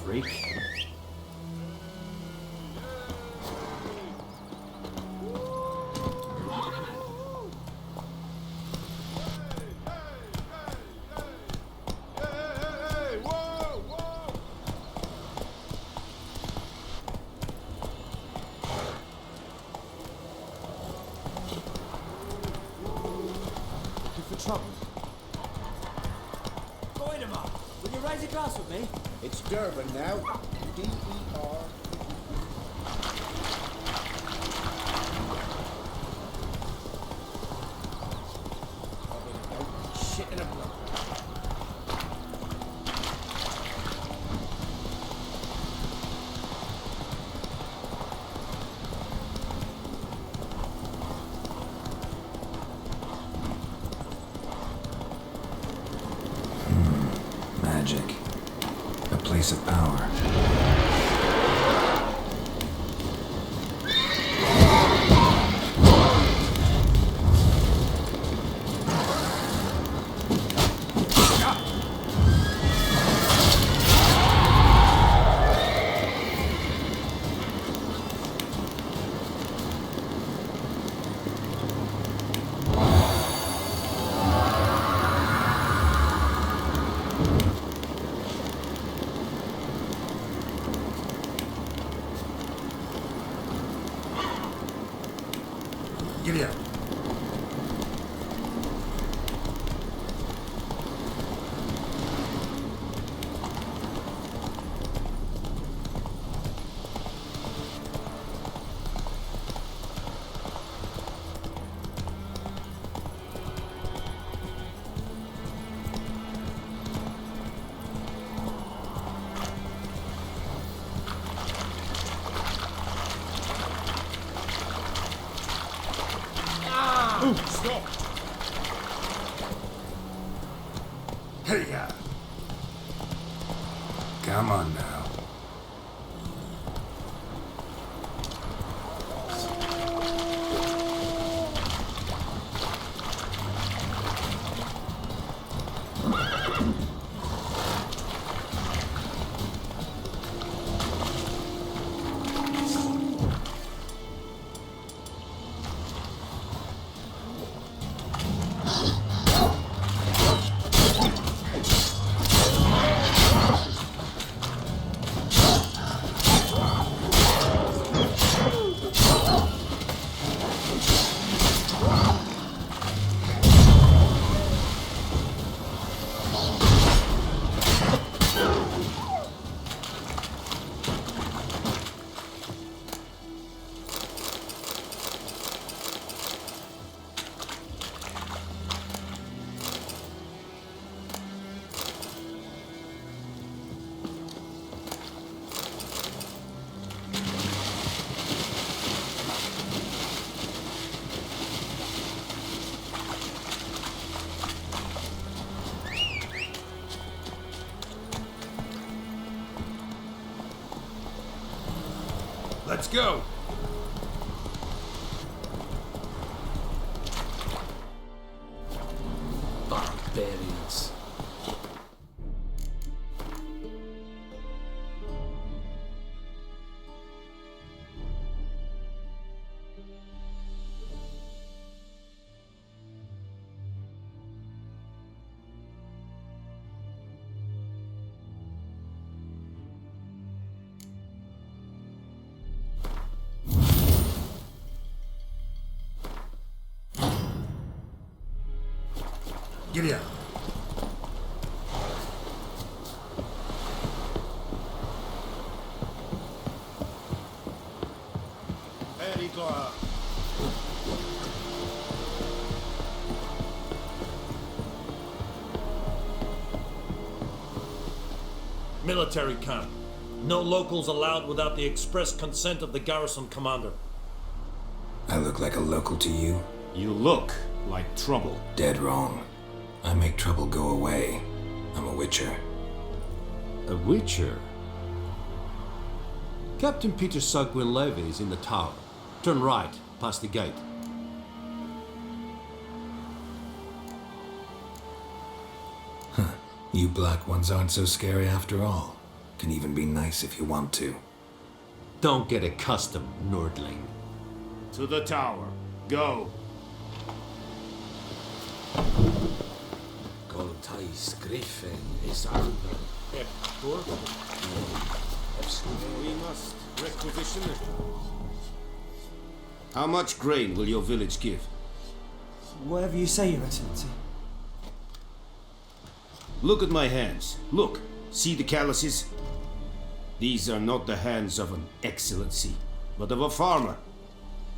freak. It's Durban now. D-E-R. Shit in a block. Magic. A place of power. Giddy up. Stop! Hey, Come on now. let's go. Barbarians. Giddy up. Very good. Military camp. No locals allowed without the express consent of the garrison commander. I look like a local to you? You look like trouble. Dead wrong. I make trouble go away. I'm a witcher. A witcher? Captain Peter Sugwin Levy is in the tower. Turn right, past the gate. You black ones aren't so scary after all. Can even be nice if you want to. Don't get accustomed, Nordling. To the tower. Go. Goltais griffin is under. We must requisition it. How much grain will your village give? Whatever you say, Your Excellency. Look at my hands. Look. See the calluses? These are not the hands of an excellency, but of a farmer.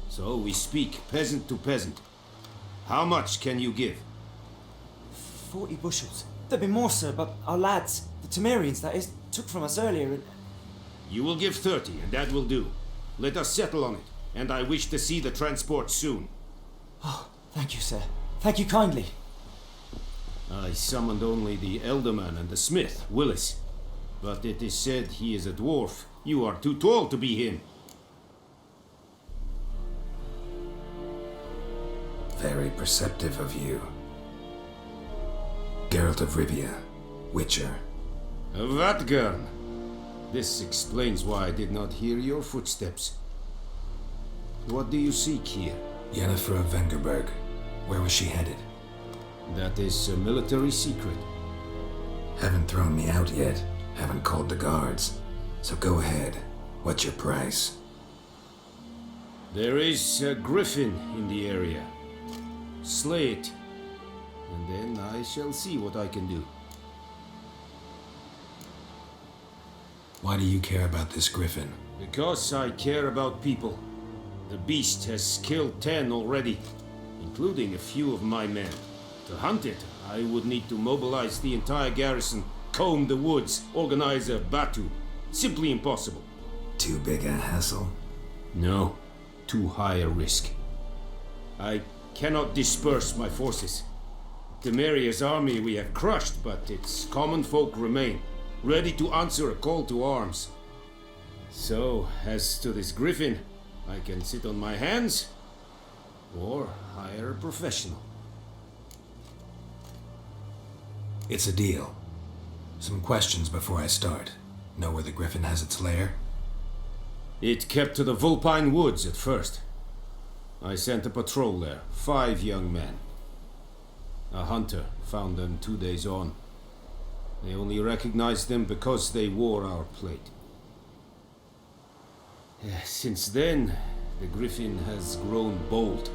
So we speak peasant to peasant. How much can you give? 40 bushels. There'd be more, sir, but our lads, the Temerians, that is, took from us earlier and... You will give 30, and that will do. Let us settle on it, and I wish to see the transport soon. Oh, thank you, sir. Thank you kindly. I summoned only the Elderman and the smith, Willis. But it is said he is a dwarf. You are too tall to be him. Very perceptive of you. Geralt of Rivia, Witcher. Vatgern! This explains why I did not hear your footsteps. What do you seek here? Yennefer of Vengerberg. Where was she headed? That is a military secret. Haven't thrown me out yet. Haven't called the guards. So go ahead. What's your price? There is a griffin in the area. Slay it, and then I shall see what I can do. Why do you care about this griffin? Because I care about people. The beast has killed 10 already, including a few of my men. To hunt it, I would need to mobilize the entire garrison, comb the woods, organize a batu. Simply impossible. Too big a hassle? No, too high a risk. I cannot disperse my forces. Temeria's army we have crushed, but its common folk remain, ready to answer a call to arms. So, as to this griffin, I can sit on my hands, or hire a professional. It's a deal. Some questions before I start. Know where the griffin has its lair? It kept to the Vulpine Woods at first. I sent a patrol there, 5 young men. A hunter found them 2 days on. They only recognized them because they wore our plate. Since then, the griffin has grown bold.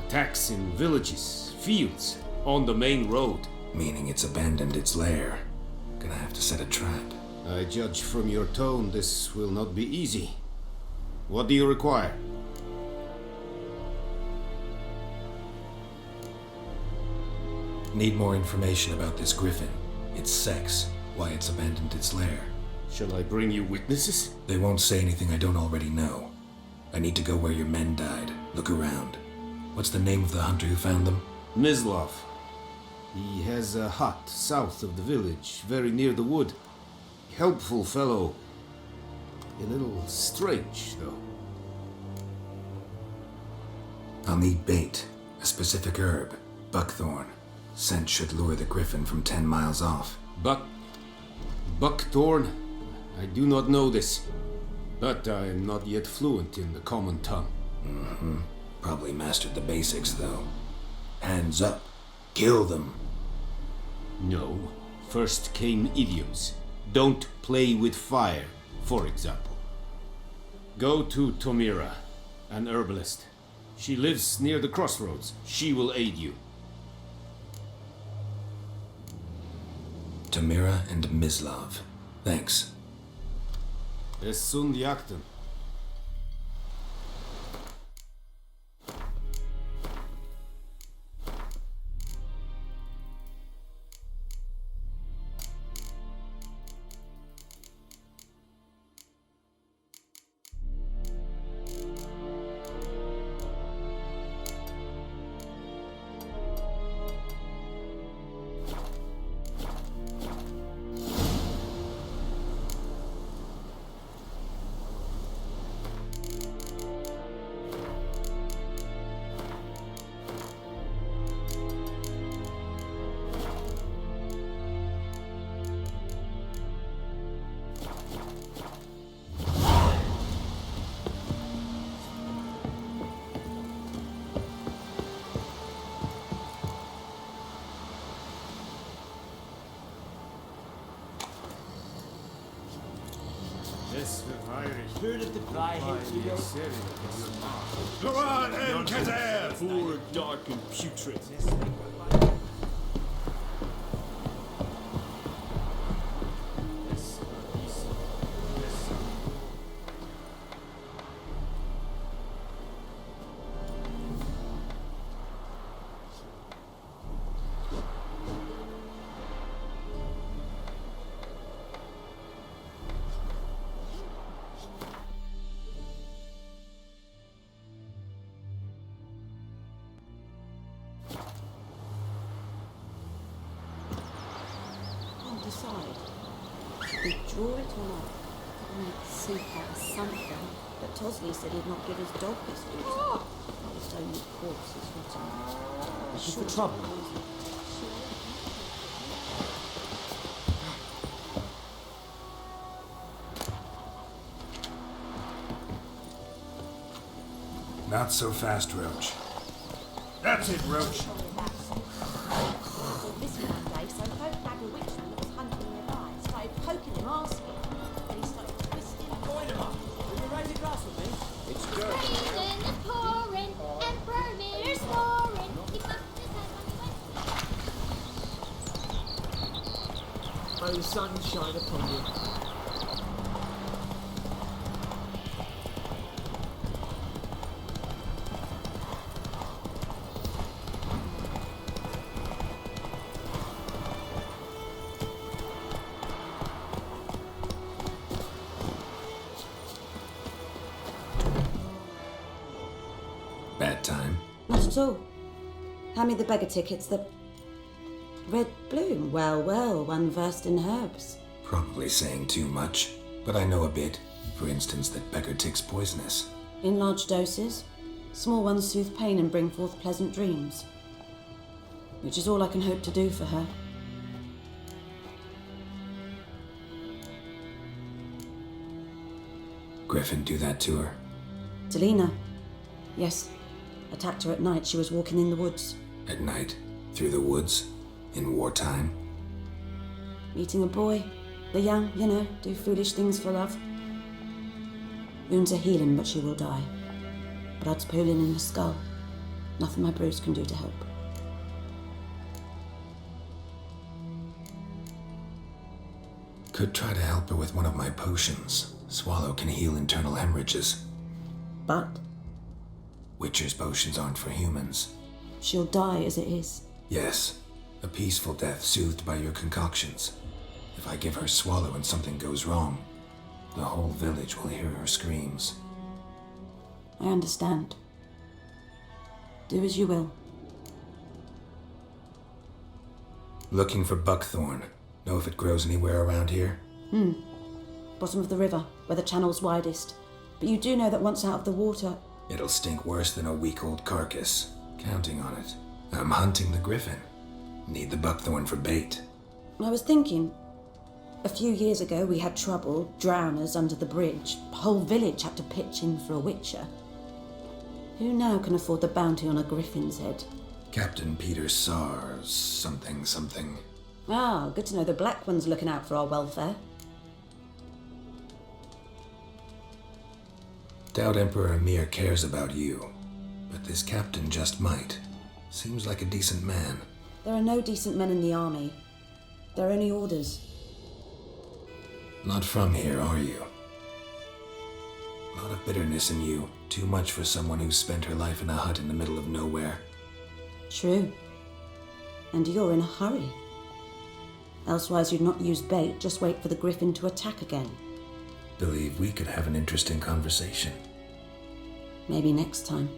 Attacks in villages, fields, on the main road. Meaning it's abandoned its lair. Gonna have to set a trap. I judge from your tone this will not be easy. What do you require? Need more information about this griffin. Its sex, why it's abandoned its lair. Shall I bring you witnesses? They won't say anything I don't already know. I need to go where your men died. Look around. What's the name of the hunter who found them? Mislav. He has a hut south of the village, very near the wood. Helpful fellow. A little strange, though. I'll need bait. A specific herb. Buckthorn. Scent should lure the griffin from 10 miles off. Buckthorn? I do not know this. But I am not yet fluent in the common tongue. Probably mastered the basics, though. Hands up. Kill them. No. First came idioms. Don't play with fire, for example. Go to Tomira, an herbalist. She lives near the crossroads. She will aid you. Tamira and Mislav. Thanks. Es sunt jakten. Heard of the Viking? Go on, Encader! Poor, dark, and putrid. Decide. We draw it or not. Let's see how something. But Tosley said he'd not give his dog this food. It's only corpses rotting. Is the trouble? Not so fast, Roach. That's it, Roach. This one day, so both bag of witchmen that was hunting nearby started poking him, asking. And he started twisting. Join him up. Will you raise a glass with me? It's good. Raisin is pouring, Emperor Mirror's roaring. He bumped his head when he went. May the sun shine upon you. Bad time. Not at all. Hand me the beggar tickets, the red bloom. Well, well, one versed in herbs. Probably saying too much, but I know a bit. For instance, that beggar tick's poisonous. In large doses, small ones soothe pain and bring forth pleasant dreams. Which is all I can hope to do for her. Griffin do that to her? Delina. Yes. Attacked her at night. She was walking in the woods. At night? Through the woods? In wartime? Meeting a boy. The young, you know, do foolish things for love. Wounds are healing, but she will die. Blood's pooling in the skull. Nothing my bruise can do to help. Could try to help her with one of my potions. Swallow can heal internal hemorrhages. But Witcher's potions aren't for humans. she'll die as it is. Yes, a peaceful death soothed by your concoctions. If I give her Swallow and something goes wrong, the whole village will hear her screams. I understand. Do as you will. Looking for buckthorn. Know if it grows anywhere around here? Bottom of the river, where the channel's widest. But you do know that once out of the water... It'll stink worse than a week-old carcass. Counting on it. I'm hunting the griffin. Need the buckthorn for bait. I was thinking... A few years ago we had trouble, drowners under the bridge. The whole village had to pitch in for a witcher. Who now can afford the bounty on a griffin's head? Captain Peter Sars, something. Ah, good to know the Black One's looking out for our welfare. Doubt Emperor Emhyr cares about you, but this captain just might. Seems like a decent man. There are no decent men in the army. There are only orders. Not from here, are you? Lot of bitterness in you. Too much for someone who spent her life in a hut in the middle of nowhere. True. And you're in a hurry. Elsewise you'd not use bait, just wait for the griffin to attack again. Believe we could have an interesting conversation. Maybe next time.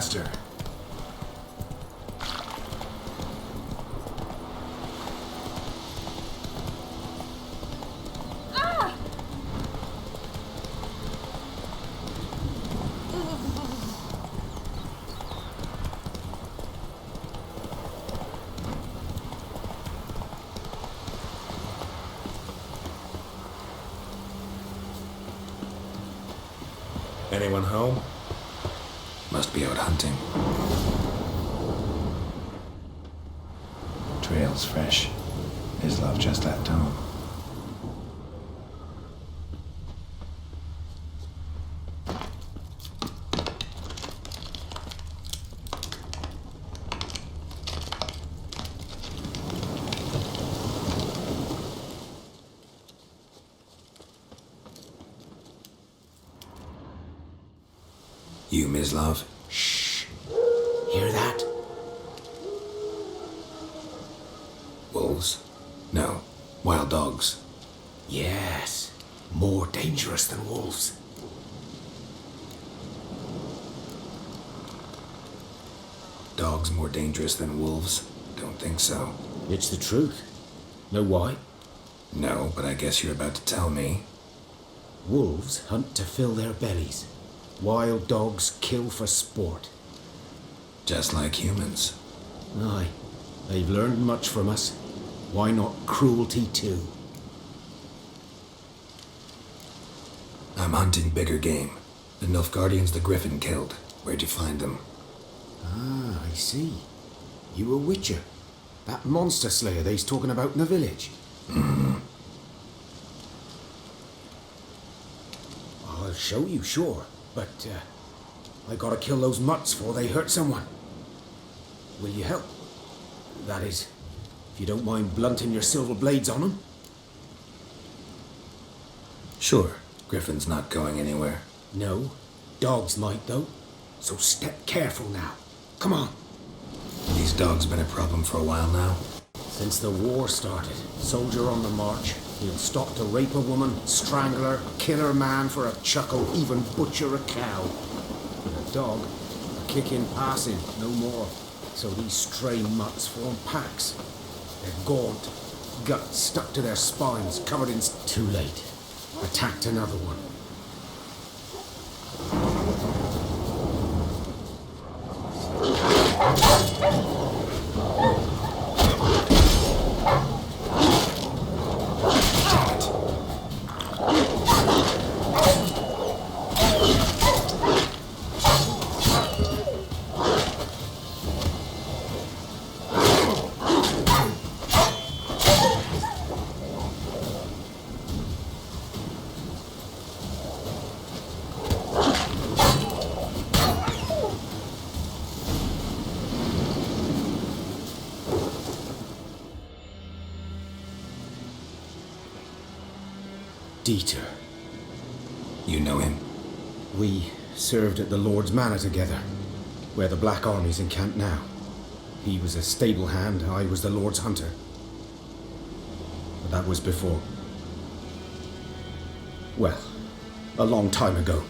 faster. Anyone home? Must be out hunting. Trail's fresh. His love just left home. You, Mislav? Shh. Hear that? Wolves? No. Wild dogs. Yes. More dangerous than wolves. Dogs more dangerous than wolves? Don't think so. It's the truth. Know why? No, but I guess you're about to tell me. Wolves hunt to fill their bellies. Wild dogs kill for sport. Just like humans. Aye. They've learned much from us. Why not cruelty too? I'm hunting bigger game. The Nilfgaardians the griffin killed. Where'd you find them? Ah, I see. You a witcher. That monster slayer they's talking about in the village. I'll show you, sure. But, I gotta kill those mutts before they hurt someone. Will you help? That is, if you don't mind blunting your silver blades on them. Sure. Griffin's not going anywhere. No. Dogs might, though. So step careful now. Come on. These dogs been a problem for a while now. Since the war started, soldier on the march, he'll stop to rape a woman, strangle her, kill her man for a chuckle, even butcher a cow. But a dog, a kicking passing, no more. So these stray mutts form packs. They're gaunt, guts stuck to their spines, covered in... Too late. Attacked another one. Dieter. You know him? We served at the Lord's Manor together, where the Black Army's encamped now. He was a stable hand, I was the Lord's hunter. But that was before... well, a long time ago.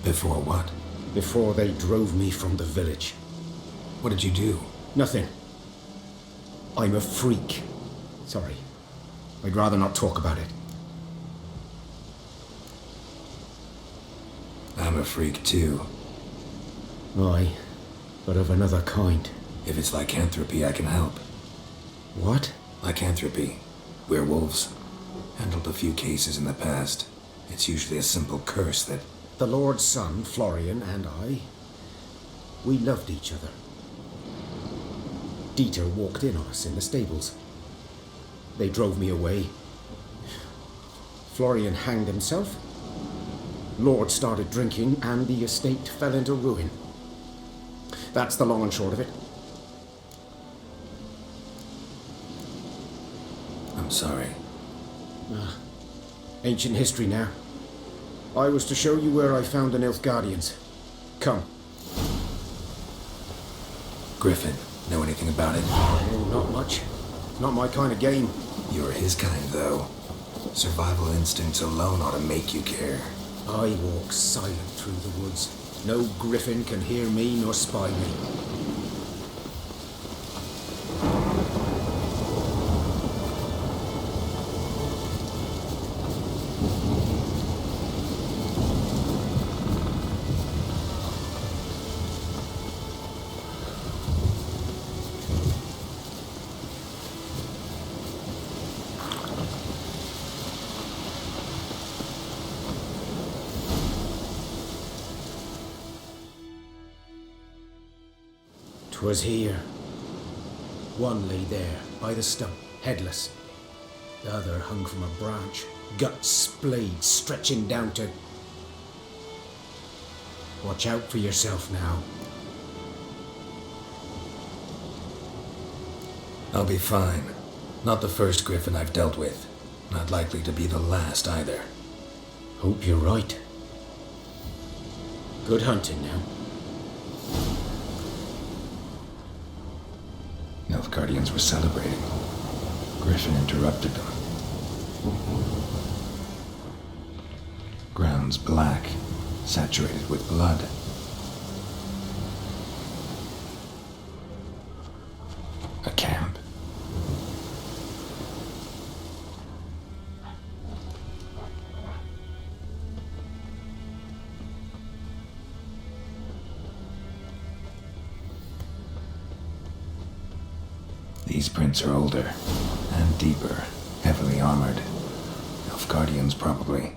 Before what? Before they drove me from the village. What did you do? Nothing. I'm a freak. Sorry. I'd rather not talk about it. I'm a freak too. Aye, but of another kind. If it's lycanthropy, I can help. What? Lycanthropy. Werewolves. Handled a few cases in the past. It's usually a simple curse that... The Lord's son, Florian, and I, we loved each other. Dieter walked in on us in the stables. They drove me away. Florian hanged himself. Lord started drinking, and the estate fell into ruin. That's the long and short of it. I'm sorry. Ancient history now. I was to show you where I found the Nilfgaardians. Come. Griffin. Know anything about it? Oh, not much. Not my kind of game. You're his kind, though. Survival instincts alone ought to make you care. I walk silent through the woods. No griffin can hear me nor spy me. 'Twas here. One lay there, by the stump, headless. The other hung from a branch, guts splayed, stretching down to... Watch out for yourself now. I'll be fine. Not the first griffin I've dealt with. Not likely to be the last either. Hope you're right. Good hunting now. Nilfgaardians were celebrating. Griffin interrupted them. Ground's black, saturated with blood. A camp. These prints are older and deeper, heavily armored. Nilfgaardians, probably.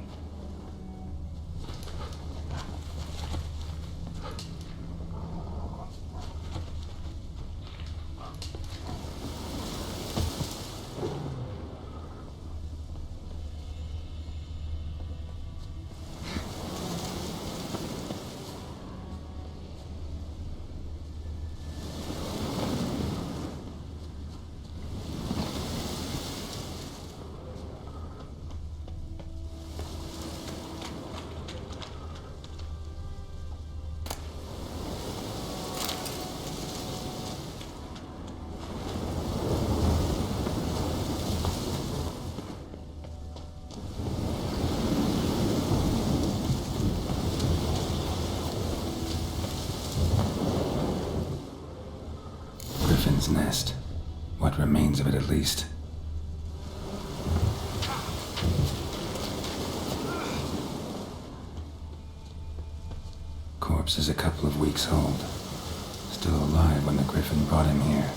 Griffin's nest. What remains of it, at least. Corpse is a couple of weeks old. Still alive when the griffin brought him here.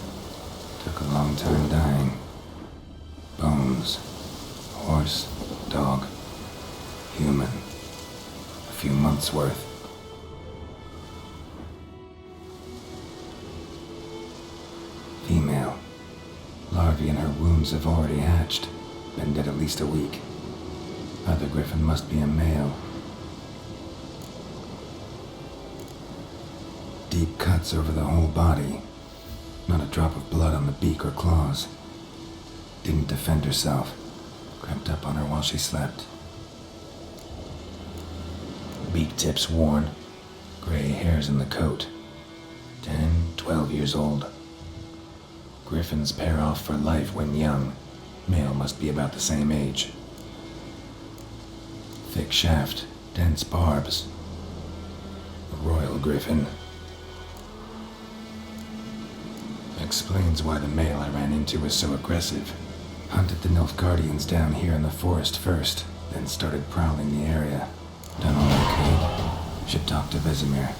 Took a long time dying. Bones. Horse. Dog. Human. A few months' worth. Female. Larvae in her wounds have already hatched. Been dead at least a week. Other griffin must be a male. Deep cuts over the whole body. Not a drop of blood on the beak or claws. Didn't defend herself. Crept up on her while she slept. Beak tips worn. Gray hairs in the coat. 10, 12 years old. Griffins pair off for life when young. Male must be about the same age. Thick shaft, dense barbs. A royal griffin. Explains why the male I ran into was so aggressive. Hunted the Nilfgaardians down here in the forest first, then started prowling the area. Done all I could. Should talk to Vizima.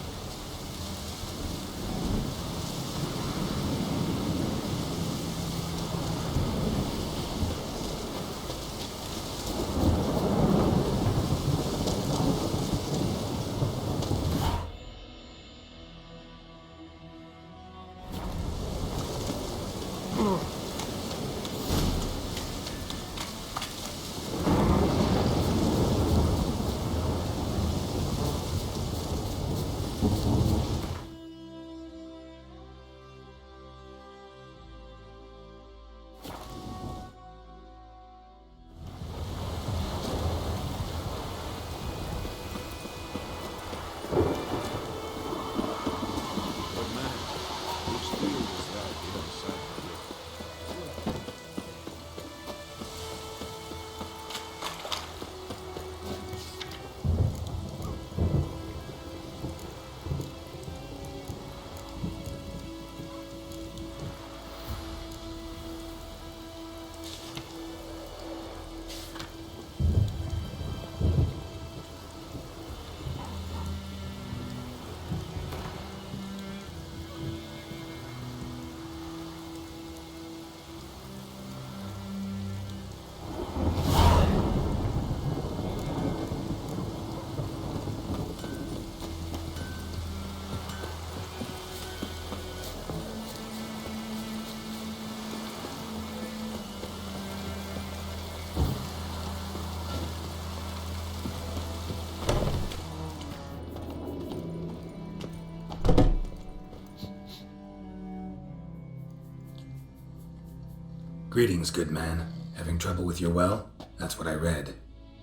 Greetings, good man. Having trouble with your well? That's what I read.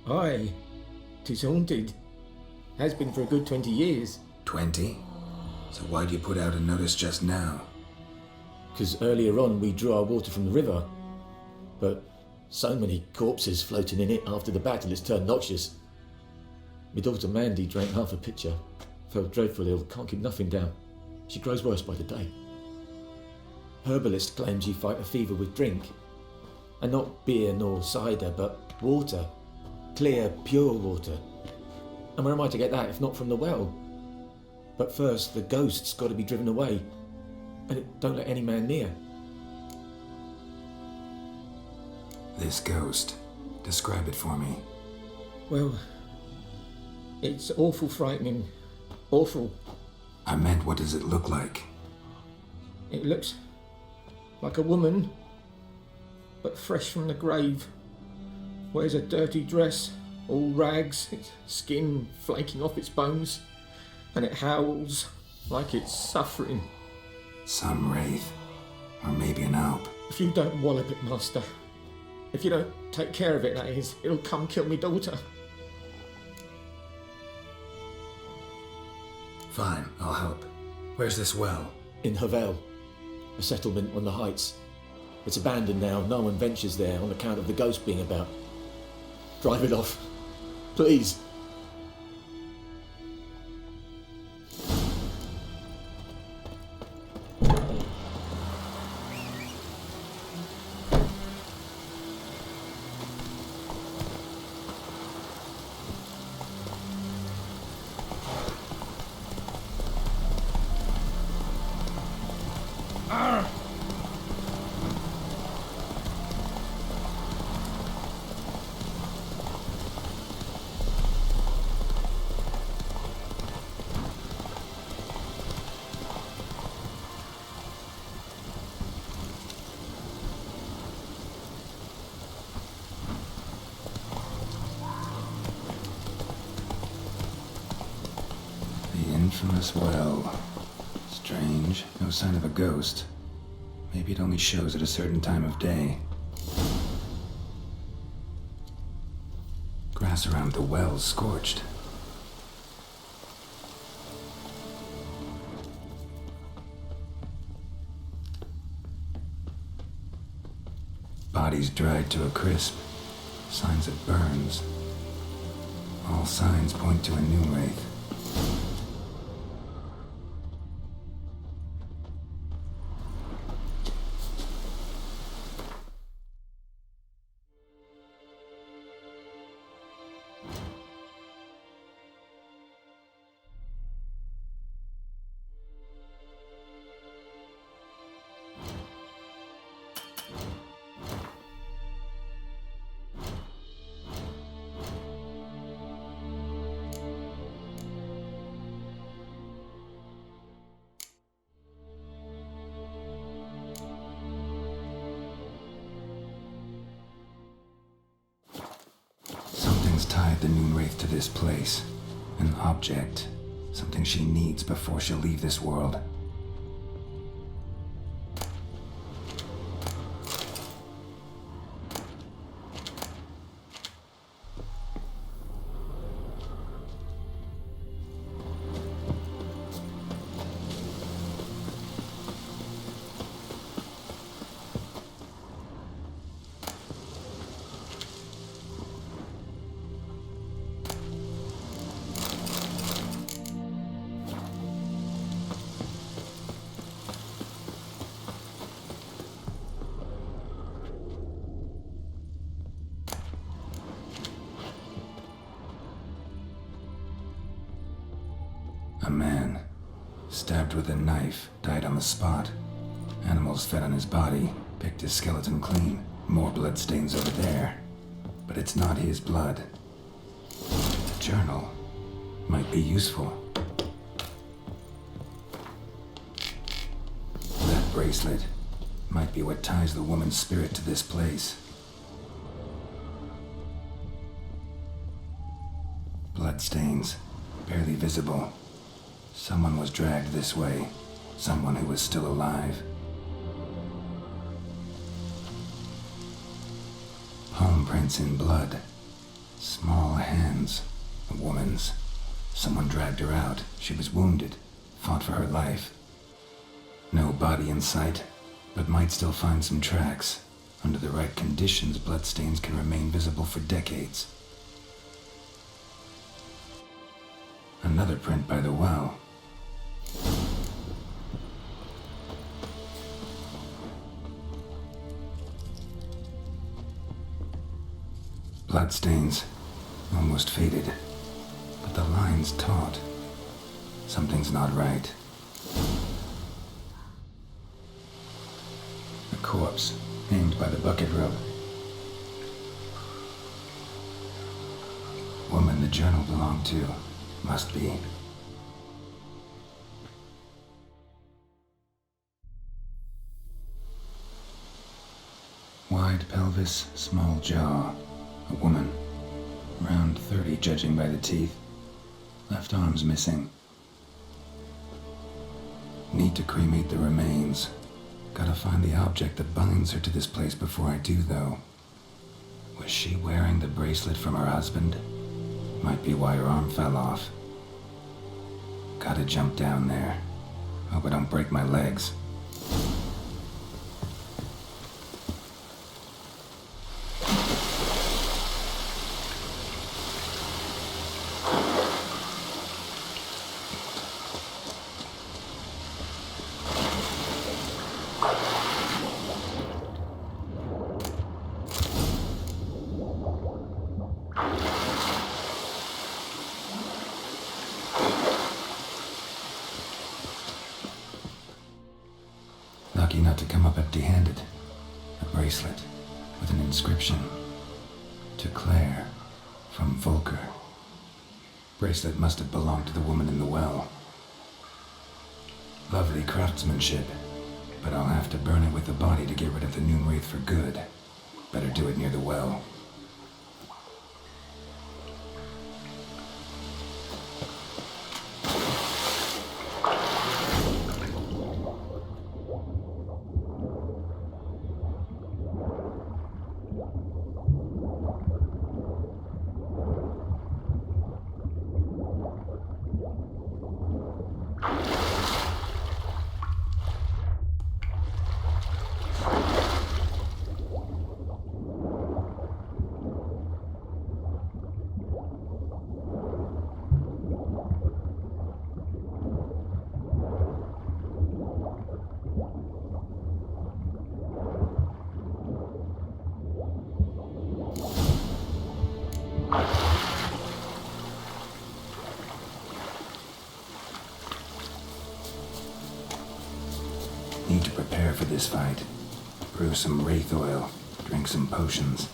Aye. 'Tis haunted. Has been for a good 20 years. 20? So why'd you put out a notice just now? 'Cause earlier on we drew our water from the river. But so many corpses floating in it after the battle it's turned noxious. My daughter Mandy drank half a pitcher. Fell dreadful ill, can't keep nothing down. She grows worse by the day. Herbalist claims you fight a fever with drink. And not beer nor cider, but water. Clear, pure water. And where am I to get that if not from the well? But first, the ghost's got to be driven away. And it don't let any man near. This ghost. Describe it for me. Well, it's awful frightening. Awful. I meant, what does it look like? It looks like a woman, but fresh from the grave. Wears a dirty dress, all rags, its skin flaking off its bones, and it howls like it's suffering. Some wraith. Or maybe an alp. If you don't wallop it, Master, if you don't take care of it, that is, it'll come kill me daughter. Fine, I'll help. Where's this well? In Havel, a settlement on the heights. It's abandoned now, no one ventures there on account of the ghost being about. Drive it off, please. Infamous well. Strange. No sign of a ghost. Maybe it only shows at a certain time of day. Grass around the well's scorched. Bodies dried to a crisp. Signs of burns. All signs point to a noonwraith. Tied the noonwraith to this place. An object. Something she needs before she'll leave this world. A man, stabbed with a knife, died on the spot. Animals fed on his body, picked his skeleton clean. More blood stains over there. But it's not his blood. The journal might be useful. That bracelet might be what ties the woman's spirit to this place. Bloodstains, barely visible. Someone was dragged this way. Someone who was still alive. prints in blood. Small hands. A woman's. Someone dragged her out. She was wounded. Fought for her life. No body in sight, but might still find some tracks. Under the right conditions, bloodstains can remain visible for decades. Another print by the well. Bloodstains. Almost faded. But the line's taut. Something's not right. A corpse, hanged by the bucket rope. Woman the journal belonged to. Must be. Wide pelvis, small jaw. A woman. Around 30, judging by the teeth. Left arm's missing. Need to cremate the remains. Gotta find the object that binds her to this place before I do, though. Was she wearing the bracelet from her husband? Might be why her arm fell off. Gotta jump down there. Hope I don't break my legs. Lucky not to come up empty-handed. A bracelet with an inscription. To Claire, from Volker. Bracelet must have belonged to the woman in the well. Lovely craftsmanship, but I'll have to burn it with the body to get rid of the noonwraith for good. Better do it near the well. Need to prepare for this fight. Brew some wraith oil, drink some potions.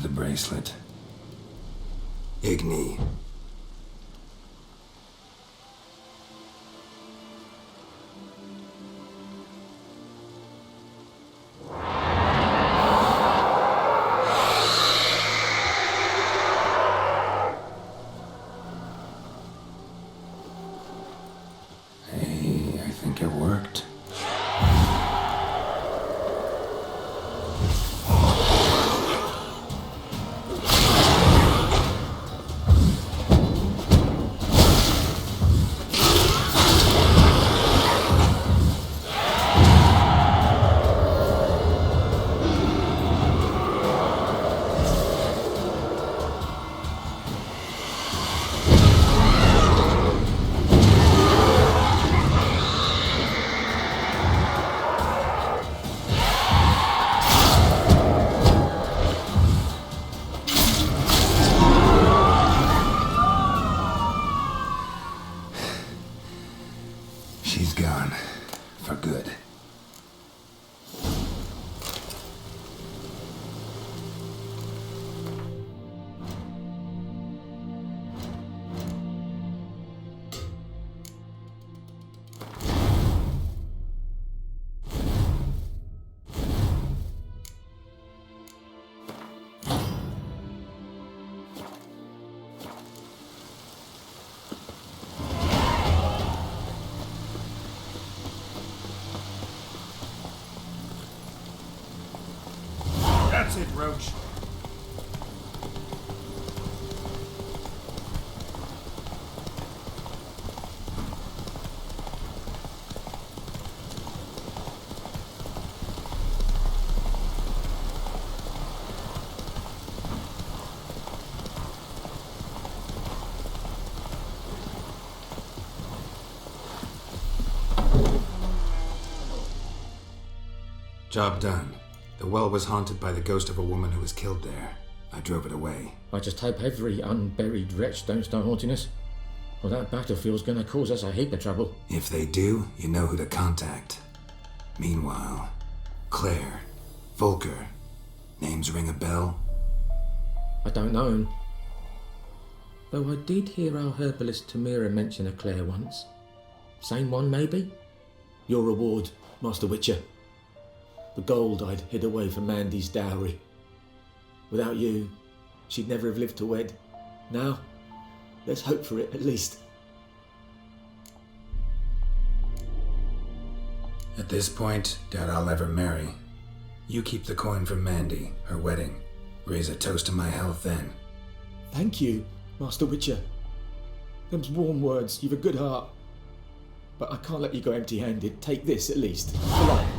The bracelet. Igni. Hey, I think it worked. approach. Job done. The well was haunted by the ghost of a woman who was killed there. I drove it away. I just hope every unburied wretch don't start haunting us. Well, that battlefield's gonna cause us a heap of trouble. If they do, you know who to contact. Meanwhile, Claire, Volker, names ring a bell? I don't know 'em. Though I did hear our herbalist Tamira mention a Claire once. Same one, maybe? Your reward, Master Witcher. The gold I'd hid away for Mandy's dowry. Without you, she'd never have lived to wed. Now, let's hope for it at least. At this point, doubt I'll ever marry. You keep the coin from Mandy, her wedding. Raise a toast to my health then. Thank you, Master Witcher. Them's warm words, you've a good heart. But I can't let you go empty-handed. Take this at least. For life.